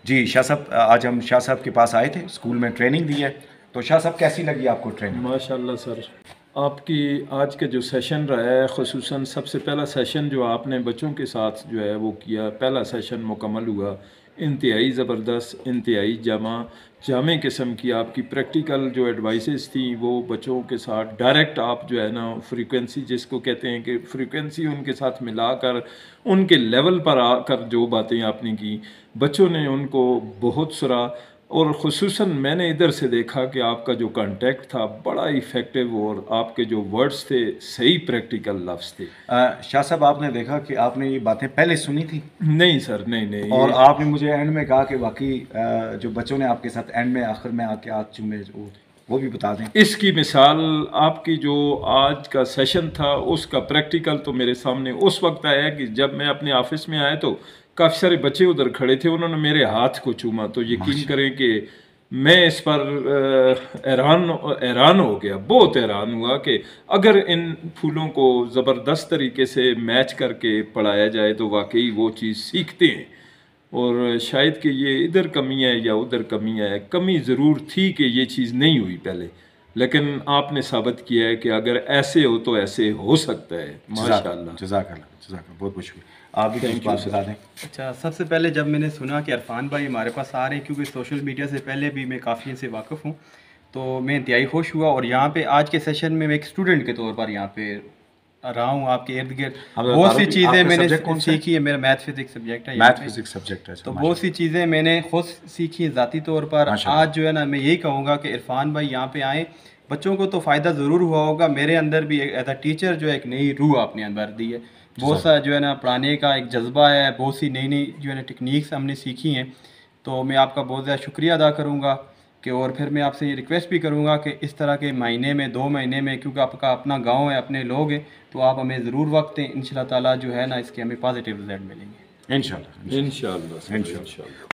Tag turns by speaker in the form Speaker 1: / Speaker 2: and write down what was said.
Speaker 1: जी शाह साहब, आज हम शाह साहब के पास आए थे, स्कूल में ट्रेनिंग दी है। तो शाह साहब कैसी लगी आपको ट्रेनिंग?
Speaker 2: माशाल्लाह सर, आपकी आज का जो सेशन रहा है, ख़ुसूसन सबसे पहला सेशन जो आपने बच्चों के साथ जो है वो किया, पहला सेशन मुकम्मल हुआ, इंतहाई ज़बरदस्त, इंतहाई जामे किस्म की आपकी प्रैक्टिकल जो एडवाइसेस थी वो बच्चों के साथ डायरेक्ट आप जो है ना फ्रीक्वेंसी जिसको कहते हैं कि फ्रीक्वेंसी उनके साथ मिलाकर उनके लेवल पर आकर जो बातें आपने की, बच्चों ने उनको बहुत सराहा। और ख़ुसूसन मैंने इधर से देखा कि आपका जो कांटेक्ट था बड़ा इफ़ेक्टिव और आपके जो वर्ड्स थे सही प्रैक्टिकल लफ्ज़ थे।
Speaker 1: शाह साहब, आपने देखा कि आपने ये बातें पहले सुनी थी
Speaker 2: नहीं सर, नहीं नहीं,
Speaker 1: और
Speaker 2: ये
Speaker 1: आपने मुझे एंड में कहा कि वाकई जो बच्चों ने आपके साथ एंड में आखिर में आके हाथ चूमे, वो भी बता दें।
Speaker 2: इसकी मिसाल आपकी जो आज का सेशन था उसका प्रैक्टिकल तो मेरे सामने उस वक्त आया कि जब मैं अपने ऑफिस में आया तो काफ़ी सारे बच्चे उधर खड़े थे, उन्होंने मेरे हाथ को चूमा। तो यकीन करें कि मैं इस पर हैरान हो गया, बहुत हैरान हुआ कि अगर इन फूलों को ज़बरदस्त तरीके से मैच करके पढ़ाया जाए तो वाकई वो चीज़ सीखते हैं। और शायद कि ये इधर कमी है या उधर कमी है, कमी ज़रूर थी कि ये चीज़ नहीं हुई पहले, लेकिन आपने साबित किया है कि अगर ऐसे हो तो ऐसे हो सकता है। माशाल्लाह,
Speaker 1: जज़ाकल्लाह, बहुत बहुत शुक्रिया। आप भी कुछ बात बता दें।
Speaker 3: अच्छा, सबसे पहले जब मैंने सुना कि इरफान भाई हमारे पास आ रहे हैं, क्योंकि सोशल मीडिया से पहले भी मैं काफ़ी इनसे वाकिफ़ हूँ, तो मैं इंतहाई खुश हुआ। और यहाँ पे आज के सेशन में मैं एक स्टूडेंट के तौर पर यहाँ पे रहा हूँ, आपके इर्द गिर्द बहुत सी चीज़ें मैंने सीखी है। मेरा मैथ फिज़िक्स सब्जेक्ट है,
Speaker 1: मैथ फिज़िक्स सब्जेक्ट है,
Speaker 3: तो बहुत सी चीज़ें मैंने खुद सीखी ज़ाती तौर पर। आज जो है ना, मैं यही कहूँगा कि इरफान भाई यहाँ पे आएँ, बच्चों को तो फ़ायदा ज़रूर हुआ होगा, मेरे अंदर भी एज अ टीचर जो है एक नई रूह आपने अंदर दी है। बहुत सा जो है ना पढ़ाने का एक जज्बा है, बहुत सी नई नई जो है ना टेक्निक्स हमने सीखी हैं। तो मैं आपका बहुत ज़्यादा शुक्रिया अदा करूँगा कि, और फिर मैं आपसे ये रिक्वेस्ट भी करूँगा कि इस तरह के महीने में 2 महीने में, क्योंकि आपका अपना गांव है, अपने लोग हैं, तो आप हमें ज़रूर वक्त दें। इंशाल्लाह ताला जो है ना इसके हमें पॉजिटिव रिजल्ट मिलेंगे।
Speaker 1: इंशाल्लाह।
Speaker 2: इंशाल्लाह।